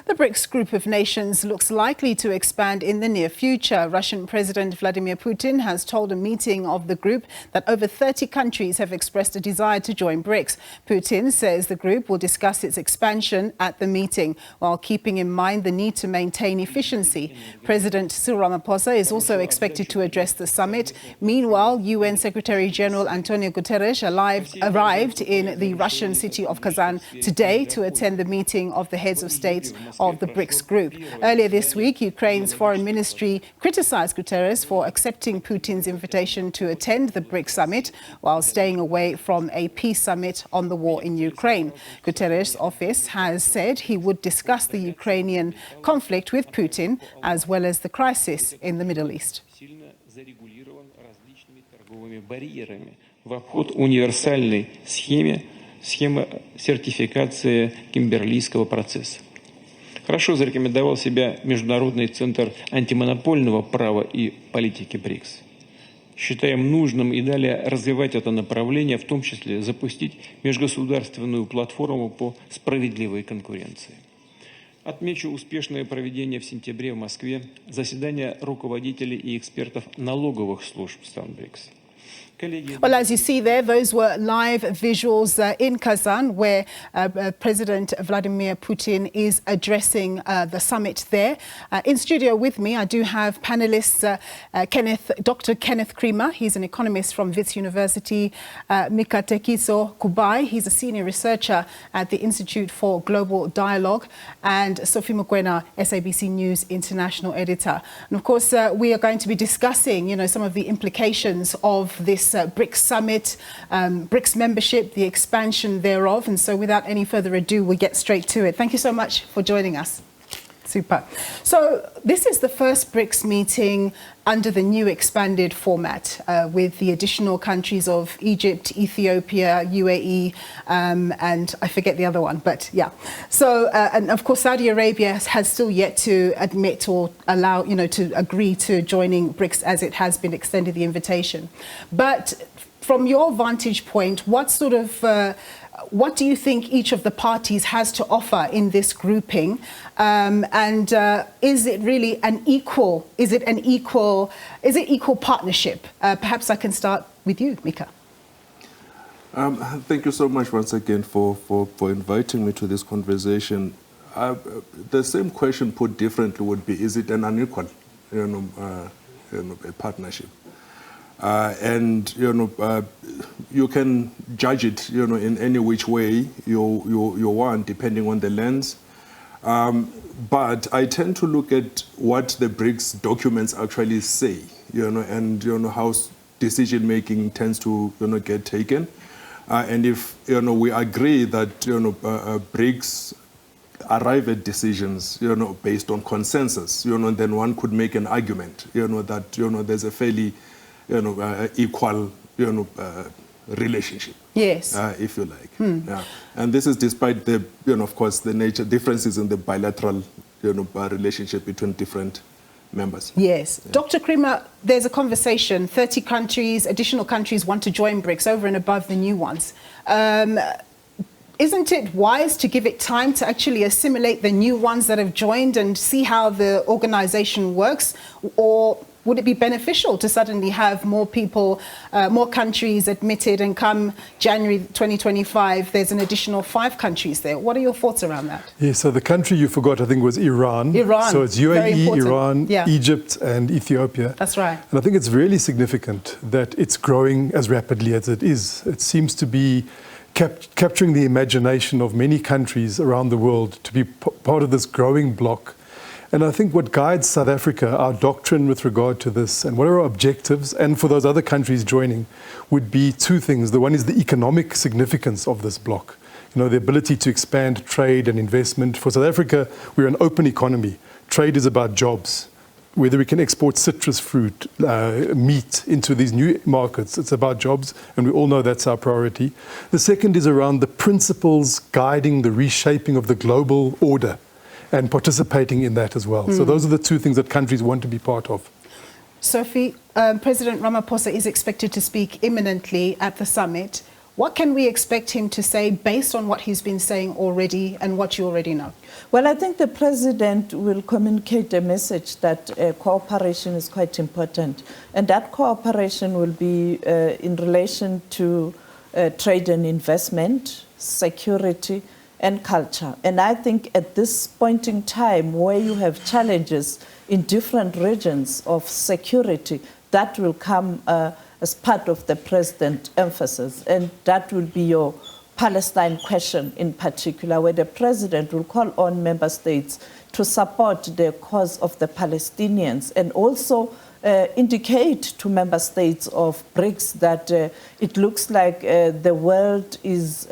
The BRICS group of nations looks likely to expand in the near future. Russian President Vladimir Putin has told a meeting of the group that over 30 countries have expressed a desire to join BRICS. Putin says the group will discuss its expansion at the meeting, while keeping in mind the need to maintain efficiency. President Cyril Ramaphosa is also expected to address the summit. Meanwhile, UN Secretary-General Antonio Guterres arrived in the Russian city of Kazan today to attend the meeting of the heads of state of the BRICS group. Earlier this week, Ukraine's foreign ministry criticized Guterres for accepting Putin's invitation to attend the BRICS summit while staying away from a peace summit on the war in Ukraine. Guterres' office has said he would discuss the Ukrainian conflict with Putin as well as the crisis in the Middle East. В обход универсальной схемы сертификации кимберлийского процесса. Хорошо зарекомендовал себя Международный центр антимонопольного права и политики БРИКС. Считаем нужным и далее развивать это направление, в том числе запустить межгосударственную платформу по справедливой конкуренции. Отмечу успешное проведение в сентябре в Москве заседания руководителей и экспертов налоговых служб стран БРИКС. Well, as you see there, those were live visuals in Kazan, where President Vladimir Putin is addressing the summit there. In studio with me, I do have panelists Kenneth, Dr. Kenneth Creamer. He's an economist from Wits University. Mika-tekiso Kubayi. He's a senior researcher at the Institute for Global Dialogue. And Sophie Mokoena, SABC News international editor. And of course, we are going to be discussing, some of the implications of this BRICS summit, BRICS membership, the expansion thereof. And so without any further ado, we'll get straight to it. Thank you so much for joining us. Super. So this is the first BRICS meeting under the new expanded format with the additional countries of Egypt, Ethiopia, UAE, and I forget the other one, but yeah. So, and of course, Saudi Arabia has still yet to admit or allow, to agree to joining BRICS as it has been extended the invitation. But from your vantage point, what do you think each of the parties has to offer in this grouping? And is it really equal partnership? Perhaps I can start with you, Mika. Thank you so much once again for inviting me to this conversation. The same question put differently would be, is it an unequal, a partnership? And you can judge it, in any which way you want, depending on the lens. But I tend to look at what the BRICS documents actually say, and how decision making tends to get taken. And if we agree that BRICS arrive at decisions based on consensus, then one could make an argument, that there's a fairly equal, relationship. Yes. If you like. Yeah. And this is despite the, of course, the nature differences in the bilateral, relationship between different members. Yes. Yeah. Dr. Creamer, there's a conversation. 30 countries, additional countries want to join BRICS over and above the new ones. Isn't it wise to give it time to actually assimilate the new ones that have joined and see how the organization works? Or would it be beneficial to suddenly have more people, more countries admitted, and come January 2025, there's an additional 5 countries there? What are your thoughts around that? Yeah, so the country you forgot, I think, was Iran. Iran. So it's UAE, Iran, Egypt, and Ethiopia. That's right. And I think it's really significant that it's growing as rapidly as it is. It seems to be capturing the imagination of many countries around the world to be part of this growing bloc. And I think what guides South Africa, our doctrine with regard to this, and what are our objectives, and for those other countries joining, would be 2 things. The one is the economic significance of this bloc. The ability to expand trade and investment. For South Africa, we're an open economy. Trade is about jobs. Whether we can export citrus fruit, meat into these new markets, it's about jobs, and we all know that's our priority. The second is around the principles guiding the reshaping of the global order, and participating in that as well. So those are the 2 things that countries want to be part of. Sophie, President Ramaphosa is expected to speak imminently at the summit. What can we expect him to say based on what he's been saying already and what you already know? Well, I think the president will communicate a message that cooperation is quite important. And that cooperation will be in relation to trade and investment, security, and culture. And I think at this point in time, where you have challenges in different regions of security, that will come as part of the president's emphasis. And that will be your Palestine question in particular, where the president will call on member states to support the cause of the Palestinians and also indicate to member states of BRICS that it looks like the world is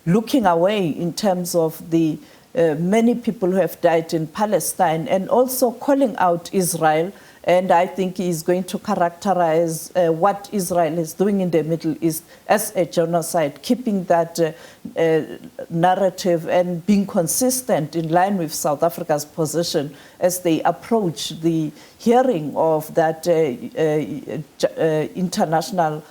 looking away in terms of the many people who have died in Palestine, and also calling out Israel. And I think he is going to characterize what Israel is doing in the Middle East as a genocide, keeping that narrative and being consistent in line with South Africa's position as they approach the hearing of that International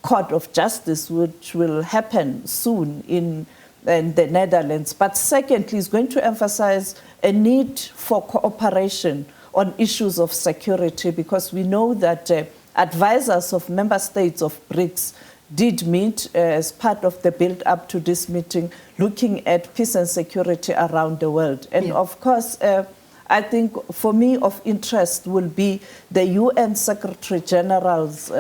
Court of Justice, which will happen soon in the Netherlands. But secondly, he's going to emphasize a need for cooperation on issues of security, because we know that advisors of member states of BRICS did meet as part of the build-up to this meeting, looking at peace and security around the world. And of course, I think for me of interest will be the UN Secretary General's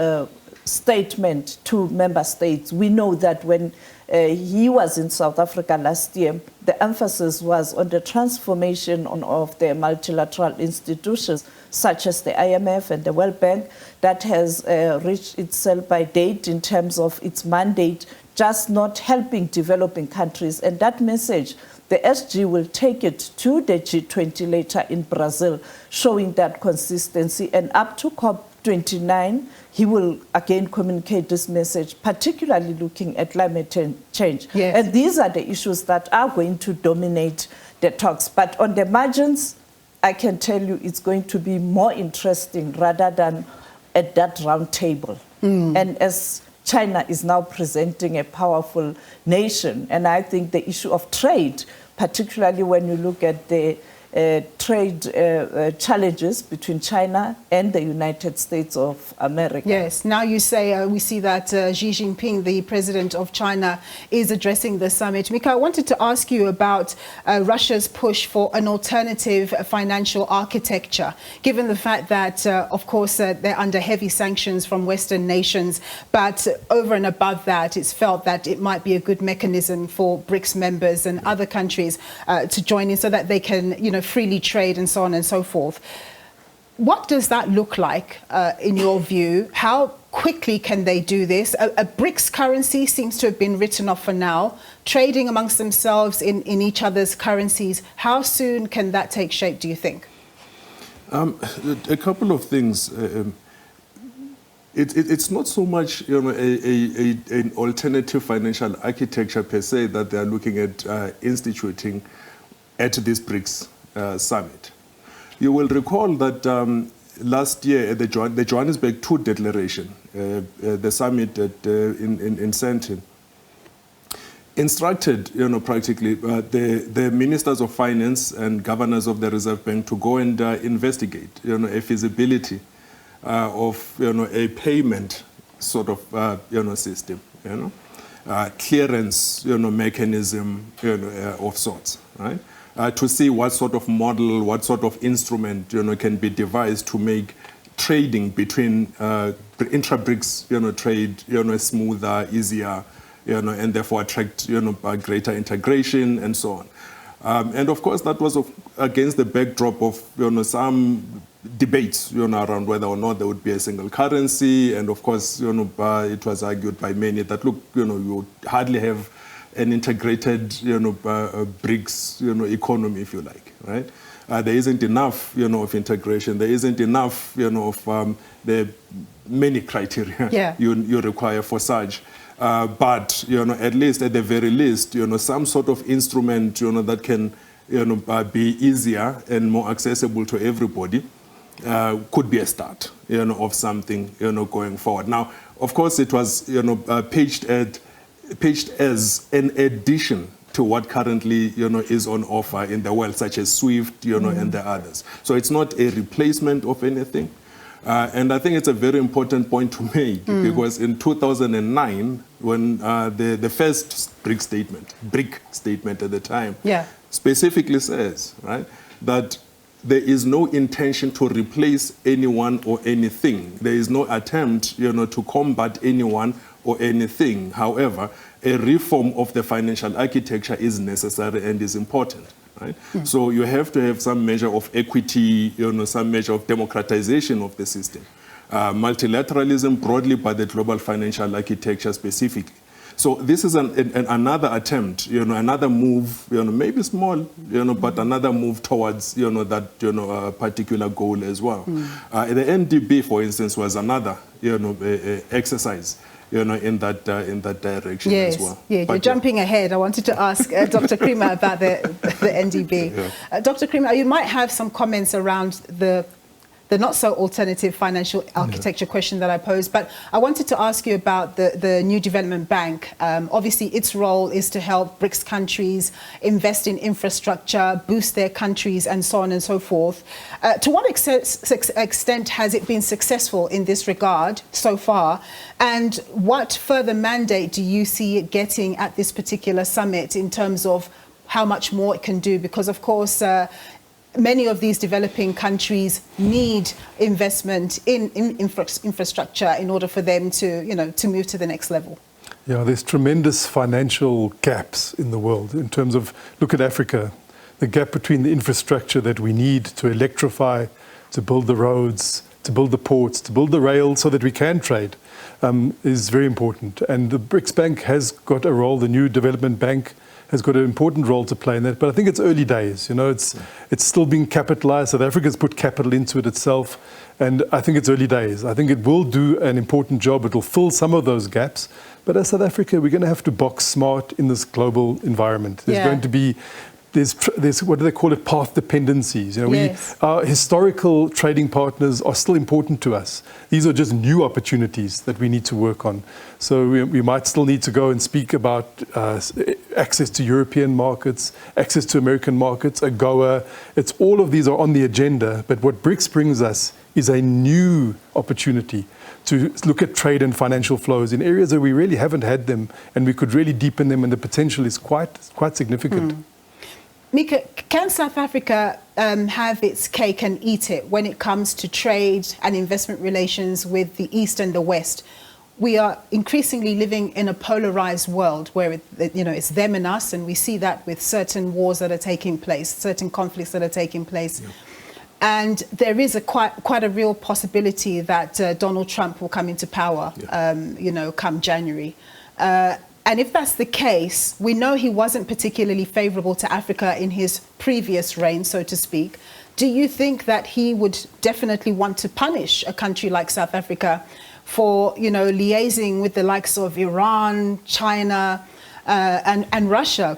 statement to member states. We know that when he was in South Africa last year, the emphasis was on the transformation of the multilateral institutions, such as the IMF and the World Bank, that has reached itself by date in terms of its mandate, just not helping developing countries. And that message, the SG will take it to the G20 later in Brazil, showing that consistency. And up to COP29, he will again communicate this message, particularly looking at climate change. Yes. And these are the issues that are going to dominate the talks. But on the margins, I can tell you it's going to be more interesting rather than at that round table. And as China is now presenting a powerful nation, and I think the issue of trade, particularly when you look at the trade challenges between China and the United States of America. Yes, now you say we see that Xi Jinping, the president of China, is addressing the summit. Mika, I wanted to ask you about Russia's push for an alternative financial architecture, given the fact that, of course, they're under heavy sanctions from Western nations, but over and above that, it's felt that it might be a good mechanism for BRICS members and other countries to join in so that they can, freely trade and so on and so forth. What does that look like in your view? How quickly can they do this? A BRICS currency seems to have been written off for now. Trading amongst themselves in each other's currencies. How soon can that take shape, do you think? A couple of things. It's not so much an alternative financial architecture per se that they are looking at instituting at this BRICS summit. You will recall that last year at the Johannesburg II Declaration, the summit in Sandton, instructed, practically the ministers of finance and governors of the Reserve Bank to go and investigate, a feasibility of, a payment sort of, system, clearance, mechanism, of sorts, right? To see what sort of model, what sort of instrument, can be devised to make trading between intra-BRICS, trade, smoother, easier, and therefore attract, greater integration and so on. And of course, that was against the backdrop of, some debates, around whether or not there would be a single currency. And of course, it was argued by many that, look, you would hardly have an integrated, BRICS, economy, if you like, right? There isn't enough, of integration. There isn't enough, of the many criteria you require for such. But, at least, at the very least, some sort of instrument, that can, be easier and more accessible to everybody could be a start, of something, going forward. Now, of course, it was, pitched at pitched as an addition to what currently, is on offer in the world, such as SWIFT, and the others. So it's not a replacement of anything. And I think it's a very important point to make because in 2009, when the first BRIC statement at the time specifically says, right, that there is no intention to replace anyone or anything. There is no attempt, to combat anyone or anything. However, a reform of the financial architecture is necessary and is important. Right? So you have to have some measure of equity, some measure of democratization of the system. Multilateralism broadly, but the global financial architecture specifically. So this is another attempt, another move, maybe small, but another move towards, that, particular goal as well. The NDB, for instance, was another, exercise, in that direction as well. Yeah, you're jumping ahead. I wanted to ask Dr. Creamer about the NDB. Dr. Creamer, you might have some comments around the not so alternative financial architecture question that I posed, but I wanted to ask you about the New Development Bank. Obviously, its role is to help BRICS countries invest in infrastructure, boost their countries, and so on and so forth. To what extent has it been successful in this regard so far? And what further mandate do you see it getting at this particular summit in terms of how much more it can do? Because, of course, many of these developing countries need investment in infrastructure in order for them to, to move to the next level. Yeah, there's tremendous financial gaps in the world in terms of, look at Africa, the gap between the infrastructure that we need to electrify, to build the roads, to build the ports, to build the rail so that we can trade is very important. And the BRICS Bank has got a role, the New Development Bank has got an important role to play in that. But I think it's early days. It's still being capitalized. South Africa's put capital into it itself. And I think it's early days. I think it will do an important job. It will fill some of those gaps. But as South Africa, we're going to have to box smart in this global environment. There's going to be there's what do they call it, path dependencies. Our historical trading partners are still important to us. These are just new opportunities that we need to work on. So we might still need to go and speak about access to European markets, access to American markets, AGOA. It's all of these are on the agenda. But what BRICS brings us is a new opportunity to look at trade and financial flows in areas where we really haven't had them, and we could really deepen them, and the potential is quite significant. Mika, can South Africa have its cake and eat it when it comes to trade and investment relations with the East and the West? We are increasingly living in a polarized world where it's them and us, and we see that with certain wars that are taking place, certain conflicts that are taking place. And there is quite a real possibility that Donald Trump will come into power, come January. And if that's the case, we know he wasn't particularly favorable to Africa in his previous reign, so to speak. Do you think that he would definitely want to punish a country like South Africa for, liaising with the likes of Iran, China, and Russia,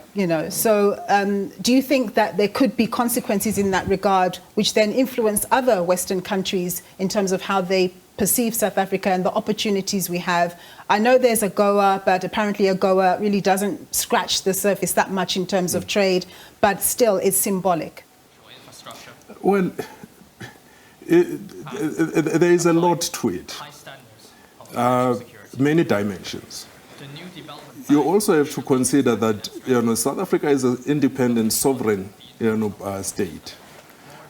So do you think that there could be consequences in that regard, which then influence other Western countries in terms of how they perceive South Africa and the opportunities we have? I know there's AGOA, but apparently AGOA really doesn't scratch the surface that much in terms of trade, but still it's symbolic. Well, there is a lot to it, many dimensions. You also have to consider that South Africa is an independent, sovereign state,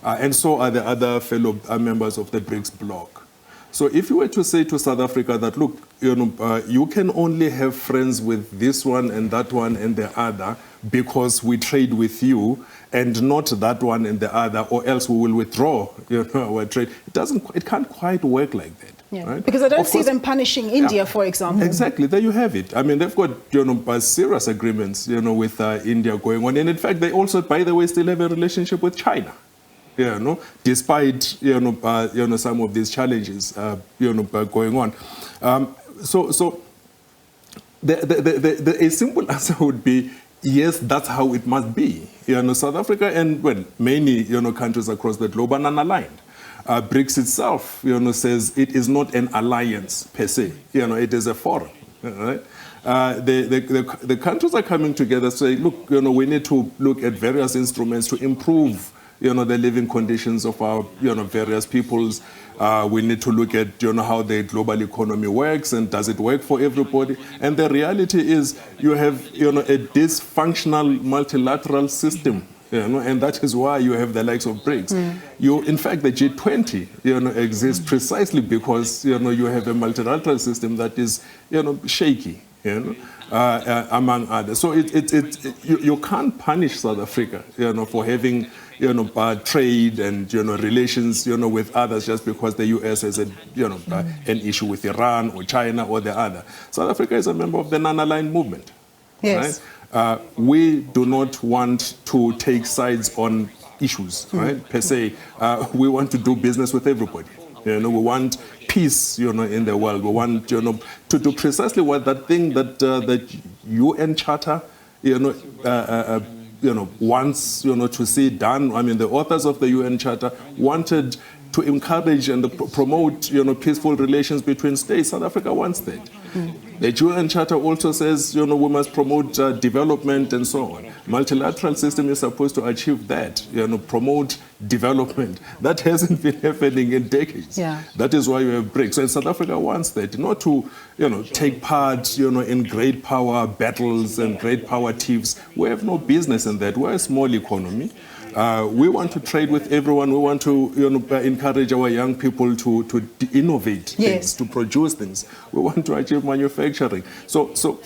and so are the other fellow members of the BRICS bloc. So if you were to say to South Africa that, look, you can only have friends with this one and that one and the other because we trade with you, and not that one and the other, or else we will withdraw our trade. It can't quite work like that. Yeah. Right? Because I don't see them punishing India, for example. Exactly. There you have it. I mean, they've got serious agreements, with India going on. And in fact, they also, by the way, still have a relationship with China. Despite some of these challenges going on. So a simple answer would be yes, that's how it must be. South Africa and many countries across the globe are unaligned. BRICS itself says it is not an alliance per se. It is a forum. Right? the countries are coming together, saying, look, we need to look at various instruments to improve, the living conditions of our, various peoples. We need to look at, how the global economy works, and does it work for everybody? And the reality is, you have, a dysfunctional multilateral system. And that is why you have the likes of BRICS. In fact, the G20, exists precisely because, you have a multilateral system that is, shaky, among others. So you can't punish South Africa, for having, trade and, relations, with others just because the US has an issue with Iran or China or the other. South Africa is a member of the non-aligned movement. Yes. Right? We do not want to take sides on issues, right, per se. We want to do business with everybody. We want peace, in the world. We want, to do precisely what that thing that that UN Charter, wants, to see done. I mean, the authors of the UN Charter wanted to encourage and promote, peaceful relations between states. South Africa wants that. The UN Charter also says, we must promote development and so on. Multilateral system is supposed to achieve that, promote development. That hasn't been happening in decades. Yeah. That is why you have BRICS. And South Africa wants that, not to, take part, in great power battles and great power tiffs. We have no business in that. We're a small economy. We want to trade with everyone. We want to encourage our young people to innovate things, to produce things. We want to achieve manufacturing. So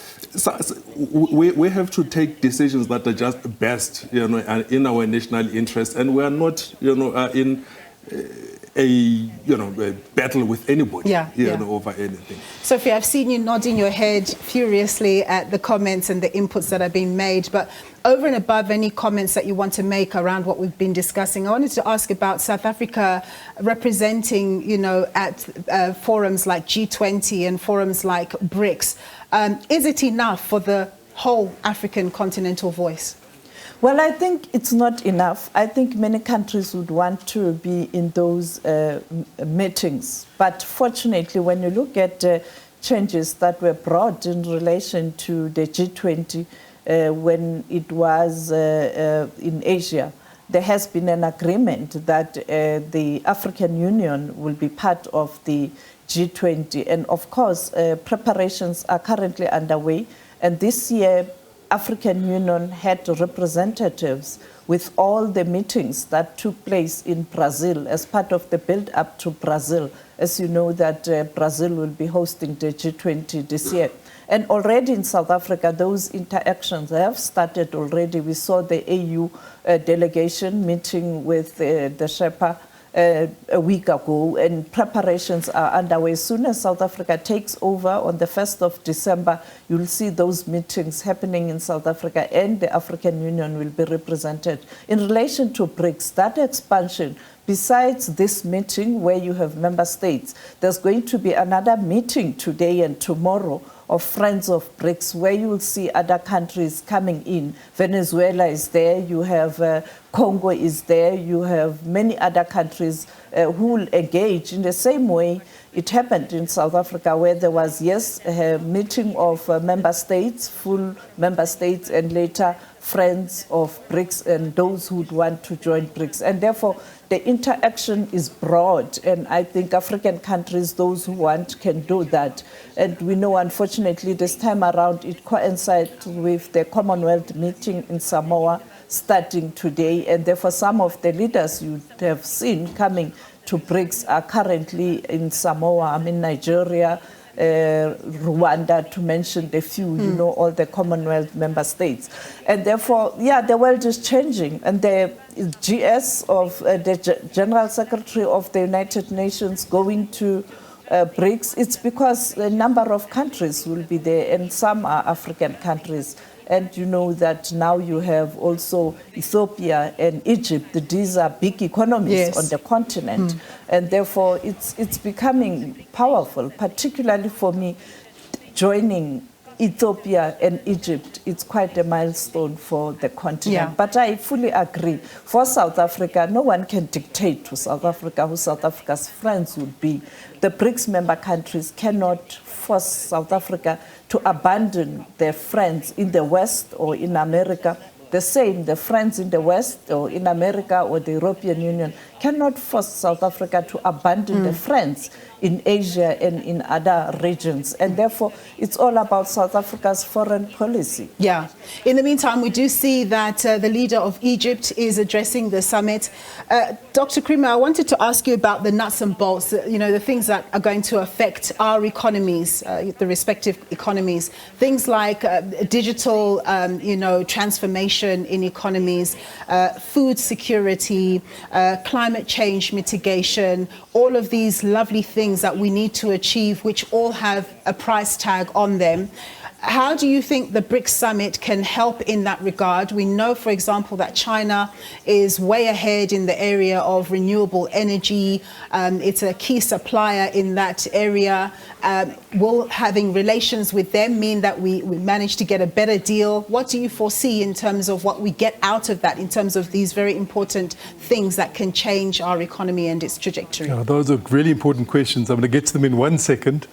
we have to take decisions that are just best, in our national interest. And we are not, in a battle with anybody, over anything. Sophie, I've seen you nodding your head furiously at the comments and the inputs that are being made, but over and above any comments that you want to make around what we've been discussing, I wanted to ask about South Africa representing, at forums like G20 and forums like BRICS. Is it enough for the whole African continental voice? Well, I think it's not enough. I think many countries would want to be in those meetings. But fortunately, when you look at changes that were brought in relation to the G20 when it was in Asia, there has been an agreement that the African Union will be part of the G20. And of course, preparations are currently underway. And this year, African Union had representatives with all the meetings that took place in Brazil as part of the build-up to Brazil. As you know, that Brazil will be hosting the G20 this year. And already in South Africa, those interactions have started already. We saw the AU delegation meeting with the Sherpa a week ago, and preparations are underway. As soon as South Africa takes over on the 1st of December, you'll see those meetings happening in South Africa, and the African Union will be represented. In relation to BRICS, that expansion, besides this meeting where you have member states, there's going to be another meeting today and tomorrow of Friends of BRICS, where you will see other countries coming in. Venezuela is there, you have Congo is there, you have many other countries who will engage in the same way it happened in South Africa, where there was, yes, a meeting of member states, full member states, and later friends of BRICS and those who would want to join BRICS. And therefore, the interaction is broad, and I think African countries, those who want, can do that. And we know, unfortunately, this time around, it coincides with the Commonwealth meeting in Samoa starting today, and therefore some of the leaders you have seen coming to BRICS are currently in Samoa, I mean Nigeria, Rwanda, to mention the few, all the Commonwealth member states. And therefore, the world is changing. And the GS of the General Secretary of the United Nations going to BRICS, it's because a number of countries will be there, and some are African countries. And you know that now you have also Ethiopia and Egypt. These are big economies on the continent. And therefore, it's becoming powerful, particularly for me, joining Ethiopia and Egypt, it's quite a milestone for the continent. Yeah. But I fully agree. For South Africa, no one can dictate to South Africa who South Africa's friends would be. The BRICS member countries cannot force South Africa to abandon their friends in the West or in America. The same, the friends in the West or in America or the European Union cannot force South Africa to abandon the friends in Asia and in other regions. And therefore, it's all about South Africa's foreign policy. Yeah. In the meantime, we do see that the leader of Egypt is addressing the summit. Dr. Krima, I wanted to ask you about the nuts and bolts, the things that are going to affect our economies, the respective economies. Things like digital, transformation in economies, food security, climate change mitigation, all of these lovely things that we need to achieve, which all have a price tag on them. How do you think the BRICS Summit can help in that regard? We know, for example, that China is way ahead in the area of renewable energy. It's a key supplier in that area. Will having relations with them mean that we manage to get a better deal? What do you foresee in terms of what we get out of that, in terms of these very important things that can change our economy and its trajectory? Yeah, those are really important questions. I'm going to get to them in 1 second.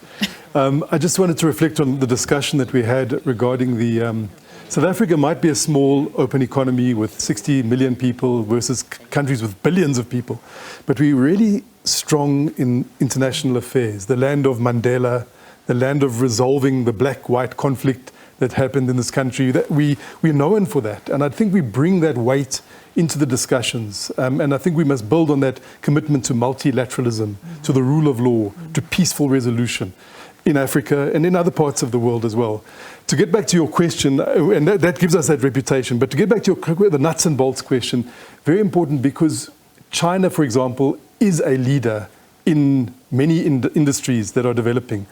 I just wanted to reflect on the discussion that we had regarding the South Africa might be a small open economy with 60 million people versus countries with billions of people, but we're really strong in international affairs, the land of Mandela, the land of resolving the black-white conflict that happened in this country. That we're known for that, and I think we bring that weight into the discussions, and I think we must build on that commitment to multilateralism, to the rule of law, to peaceful resolution in Africa and in other parts of the world as well. To get back to your question, and that gives us that reputation, but to get back to the nuts and bolts question, very important, because China, for example, is a leader in many industries that are developing,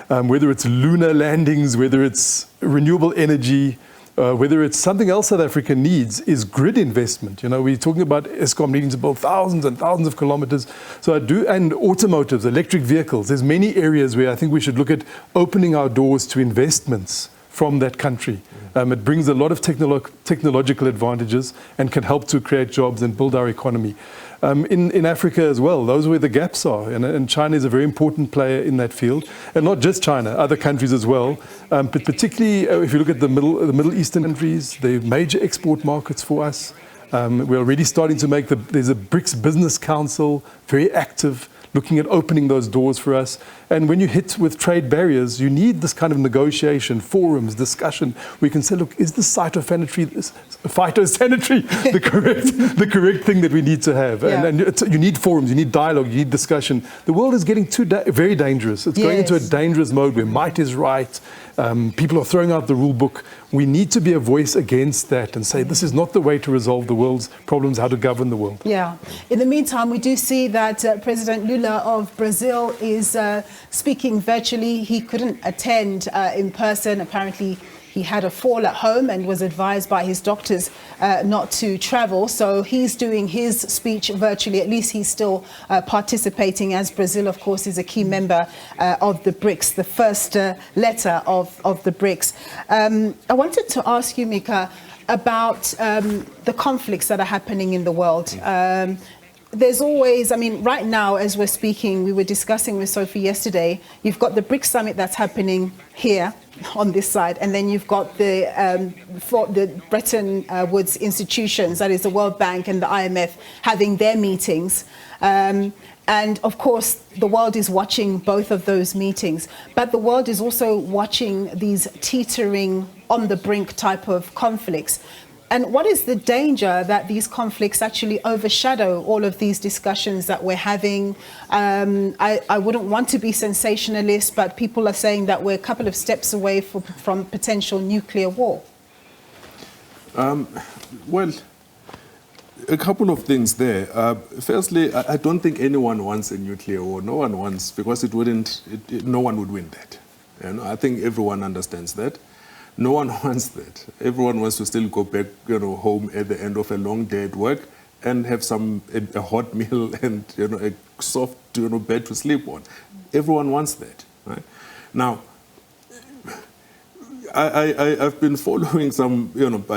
whether it's lunar landings, whether it's renewable energy, whether it's something else South Africa needs is grid investment. We're talking about Eskom needing to build thousands and thousands of kilometers. And automotives, electric vehicles. There's many areas where I think we should look at opening our doors to investments from that country. It brings a lot of technological advantages and can help to create jobs and build our economy. In Africa as well, those are where the gaps are. And China is a very important player in that field. And not just China, other countries as well. But particularly if you look at the Middle Eastern countries, they're major export markets for us. We're already starting to there's a BRICS Business Council, very active, looking at opening those doors for us. And when you hit with trade barriers, you need this kind of negotiation, forums, discussion. We can say, look, is this phytosanitary the correct thing that we need to have? Yeah. And you need forums, you need dialogue, you need discussion. The world is getting very dangerous. It's going into a dangerous mode where might is right. People are throwing out the rule book. We need to be a voice against that and say this is not the way to resolve the world's problems, how to govern the world. Yeah. In the meantime, we do see that President Lula of Brazil is speaking virtually. He couldn't attend in person. Apparently, he had a fall at home and was advised by his doctors not to travel. So he's doing his speech virtually. At least he's still participating, as Brazil, of course, is a key member of the BRICS, the first letter of the BRICS. I wanted to ask you, Mika, about the conflicts that are happening in the world. There's always, right now, as we're speaking, we were discussing with Sophie yesterday, you've got the BRICS Summit that's happening here on this side, and then you've got the Bretton Woods institutions, that is the World Bank and the IMF, having their meetings. And of course, the world is watching both of those meetings, but the world is also watching these teetering on the brink type of conflicts. And what is the danger that these conflicts actually overshadow all of these discussions that we're having? I wouldn't want to be sensationalist, but people are saying that we're a couple of steps away from potential nuclear war. Well, a couple of things there. Firstly, I don't think anyone wants a nuclear war. No one wants, because no one would win that. I think everyone understands that. No one wants that. Everyone wants to still go back, home at the end of a long day at work and have a hot meal and a soft bed to sleep on. Everyone wants that. Right? Now, I've been following some,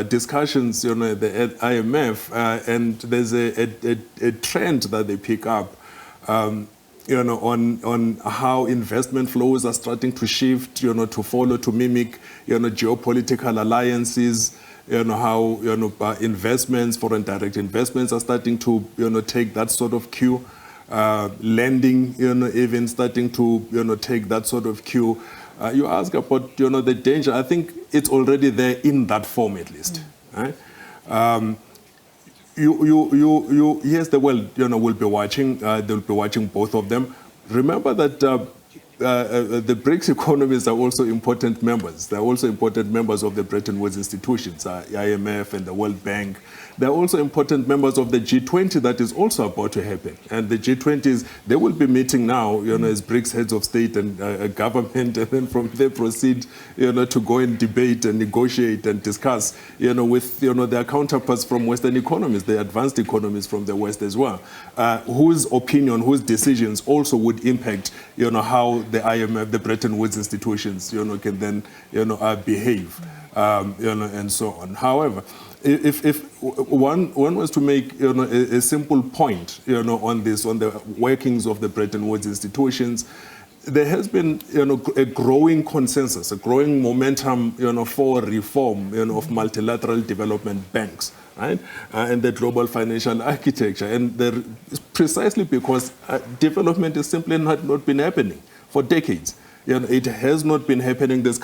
discussions, at the IMF, and there's a trend that they pick up, on how investment flows are starting to shift, to follow, to mimic, geopolitical alliances, how, investments, foreign direct investments are starting to, take that sort of cue. Lending, even starting to, take that sort of cue. You ask about, the danger. I think it's already there in that form, at least. Right? Yes, the world, will be watching. They'll be watching both of them. Remember that the BRICS economies are also important members. They're also important members of the Bretton Woods institutions, IMF and the World Bank. They're also important members of the G20 that is also about to happen. And the G20s, they will be meeting now, as BRICS heads of state and government, and then from there proceed, to go and debate and negotiate and discuss, with, their counterparts from Western economies, the advanced economies from the West as well, whose opinion, whose decisions also would impact, how the IMF, the Bretton Woods institutions, can then, behave, and so on. However, if one was to make a simple point on this, on the workings of the Bretton Woods institutions, there has been a growing consensus, a growing momentum for reform of multilateral development banks, right, and the global financial architecture, and precisely because development has simply not been happening for decades. It has not been happening. There's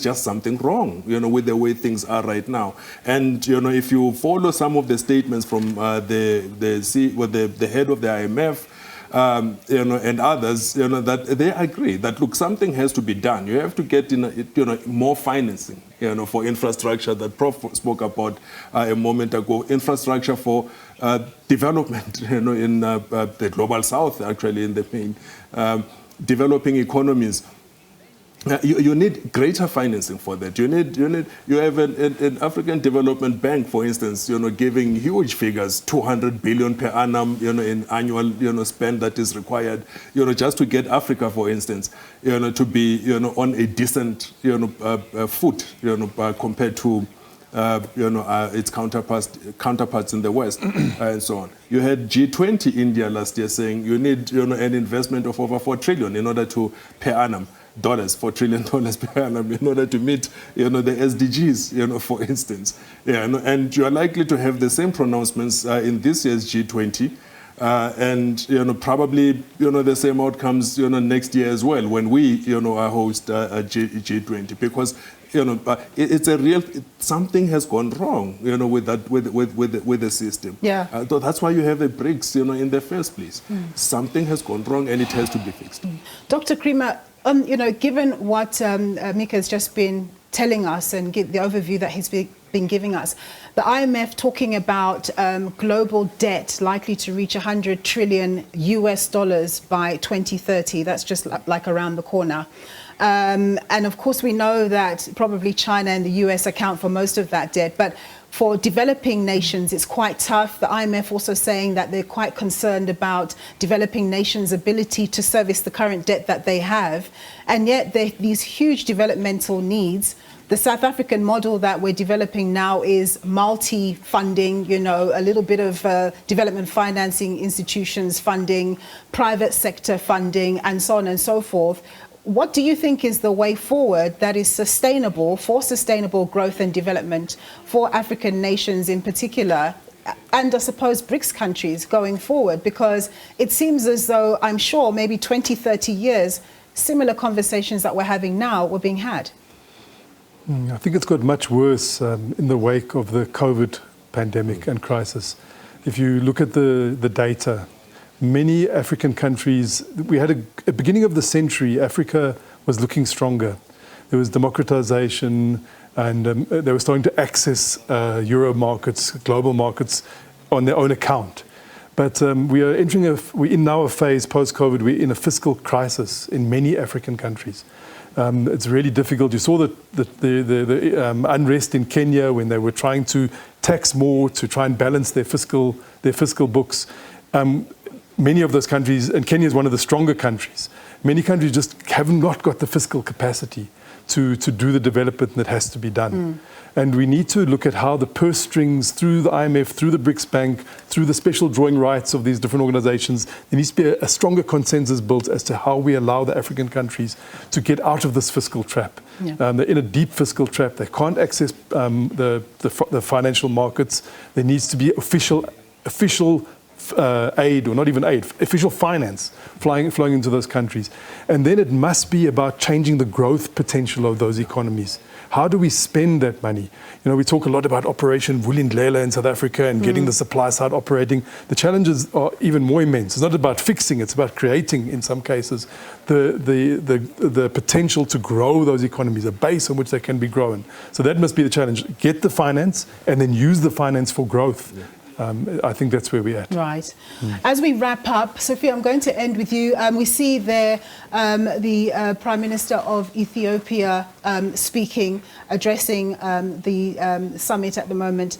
just something wrong, with the way things are right now. And, if you follow some of the statements from the head of the IMF, and others, that they agree that, look, something has to be done. You have to get more financing, for infrastructure that Prof spoke about a moment ago, infrastructure for development, in the global south, actually, in the main. Developing economies, you need greater financing for that. You have an African Development Bank, for instance, giving huge figures, 200 billion per annum, in annual, spend that is required, just to get Africa, for instance, to be, on a decent, foot, compared to its counterparts in the West, and so on. You had G20 India last year saying you need an investment of over $4 trillion in order to per annum $4 trillion per annum in order to meet the SDGs, for instance. And you are likely to have the same pronouncements in this year's G20. And probably the same outcomes next year as well when we host a G20, because it's a real something has gone wrong with that with the system. Yeah. So that's why you have the BRICS in the first place. Something has gone wrong and it has to be fixed. Dr. Creamer, given what Mika has just been telling us and the overview that he's been giving us, the IMF talking about global debt likely to reach $100 trillion by 2030. That's just like around the corner. And of course, we know that probably China and the US account for most of that debt. But for developing nations, it's quite tough. The IMF also saying that they're quite concerned about developing nations' ability to service the current debt that they have. And yet these huge developmental needs. The South African model that we're developing now is multi-funding, a little bit of development financing institutions funding, private sector funding, and so on and so forth. What do you think is the way forward that is sustainable for sustainable growth and development for African nations in particular, and I suppose BRICS countries going forward? Because it seems as though, I'm sure, maybe 20, 30 years, similar conversations that we're having now were being had. I think it's got much worse in the wake of the COVID pandemic and crisis. If you look at the data, many African countries, we had a beginning of the century, Africa was looking stronger. There was democratization and they were starting to access Euro markets, global markets on their own account. But we're in now a phase post-COVID, we're in a fiscal crisis in many African countries. It's really difficult. You saw the unrest in Kenya when they were trying to tax more to try and balance their fiscal books. Many of those countries, and Kenya is one of the stronger countries, many countries just have not got the fiscal capacity to do the development that has to be done. And we need to look at how the purse strings through the IMF, through the BRICS Bank, through the special drawing rights of these different organizations, there needs to be a stronger consensus built as to how we allow the African countries to get out of this fiscal trap. They're in a deep fiscal trap. They can't access the financial markets. There needs to be official aid, or not even aid, official finance flowing into those countries. And then it must be about changing the growth potential of those economies. How do we spend that money? We talk a lot about Operation Vulindlela in South Africa and getting the supply side operating. The challenges are even more immense. It's not about fixing, it's about creating, in some cases, the potential to grow those economies, a base on which they can be grown. So that must be the challenge. Get the finance and then use the finance for growth. I think that's where we're at. Right. As we wrap up, Sophie, I'm going to end with you. We see there the Prime Minister of Ethiopia speaking, addressing the summit at the moment.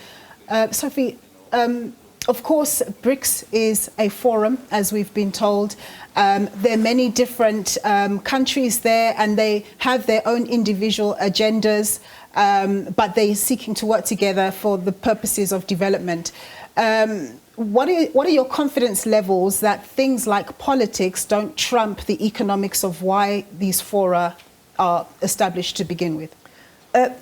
Sophie, of course, BRICS is a forum, as we've been told. There are many different countries there, and they have their own individual agendas, but they're seeking to work together for the purposes of development. What are your confidence levels that things like politics don't trump the economics of why these fora are established to begin with?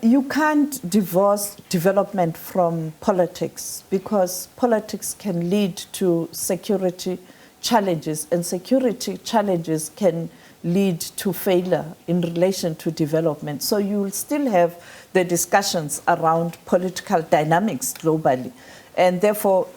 You can't divorce development from politics, because politics can lead to security challenges, and security challenges can lead to failure in relation to development. So you will still have the discussions around political dynamics globally. And therefore,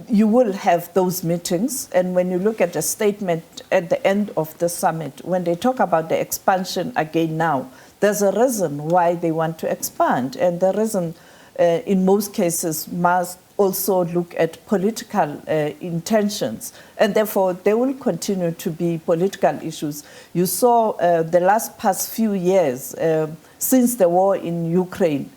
you will have those meetings. And when you look at the statement at the end of the summit, when they talk about the expansion again now, there's a reason why they want to expand. And the reason, in most cases, must also look at political intentions. And therefore, there will continue to be political issues. You saw the past few years, since the war in Ukraine,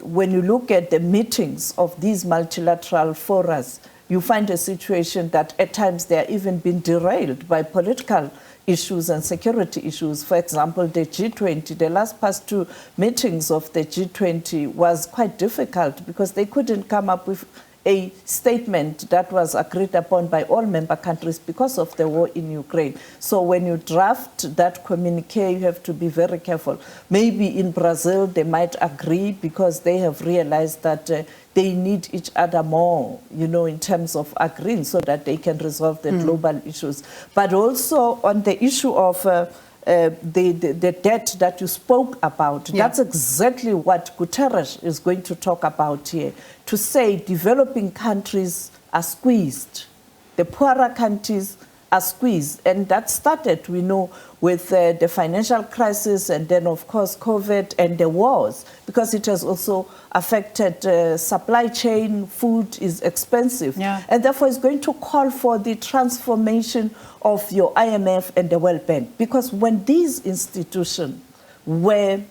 when you look at the meetings of these multilateral forums, you find a situation that at times they are even being derailed by political issues and security issues. For example, the G20, the past two meetings of the G20 was quite difficult because they couldn't come up with a statement that was agreed upon by all member countries because of the war in Ukraine. So when you draft that communique, you have to be very careful. Maybe in Brazil they might agree because they have realized that they need each other more, in terms of agreeing so that they can resolve the global issues. But also on the issue of the debt that you spoke about, that's exactly what Guterres is going to talk about here, to say developing countries are squeezed, the poorer countries are squeezed. And that started, we know, with the financial crisis and then, of course, COVID and the wars, because it has also affected supply chain. Food is expensive. And therefore, it's going to call for the transformation of your IMF and the World Bank. Because when these institutions were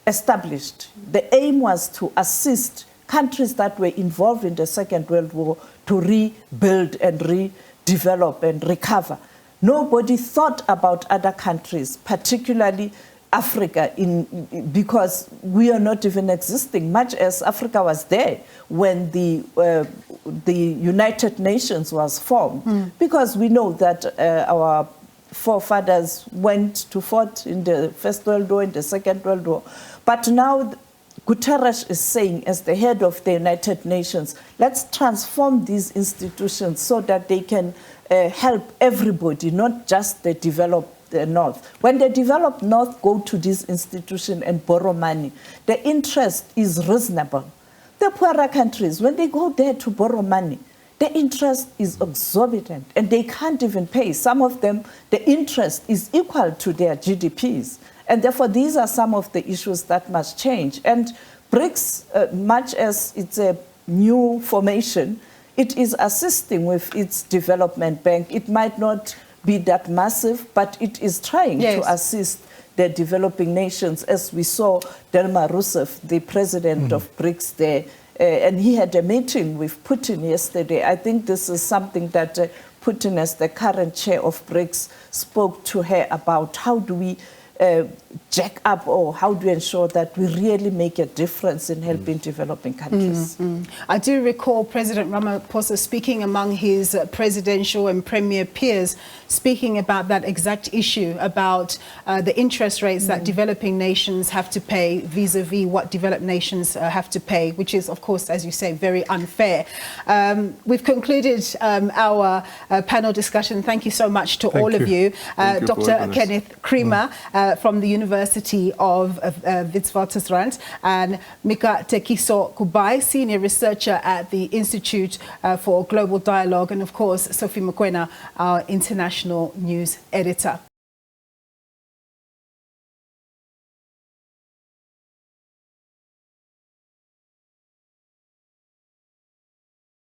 established, the aim was to assist countries that were involved in the Second World War to rebuild and redevelop and recover. Nobody thought about other countries, particularly Africa, because we are not even existing, much as Africa was there when the United Nations was formed. Because we know that our forefathers went to fight in the First World War, in the Second World War. But now Guterres is saying, as the head of the United Nations, let's transform these institutions so that they can help everybody, not just the developed North. When the developed North go to this institution and borrow money, the interest is reasonable. The poorer countries, when they go there to borrow money, the interest is exorbitant and they can't even pay. Some of them, the interest is equal to their GDPs. And therefore, these are some of the issues that must change. And BRICS, much as it's a new formation, it is assisting with its development bank. It might not be that massive, but it is trying to assist the developing nations, as we saw Dilma Rousseff, the president of BRICS there, and he had a meeting with Putin yesterday. I think this is something that Putin, as the current chair of BRICS, spoke to her about. How do we jack up, or how do we ensure that we really make a difference in helping developing countries? I do recall President Ramaphosa speaking among his presidential and premier peers, speaking about that exact issue, about the interest rates that developing nations have to pay vis-a-vis what developed nations have to pay, which is, of course, as you say, very unfair. We've concluded our panel discussion. Thank you so much to all of you. Dr. Kenneth Creamer from the University of Witwatersrand, and Mika-tekiso Kubayi, Senior Researcher at the Institute for Global Dialogue, and of course, Sophie Mokoena, our International News Editor.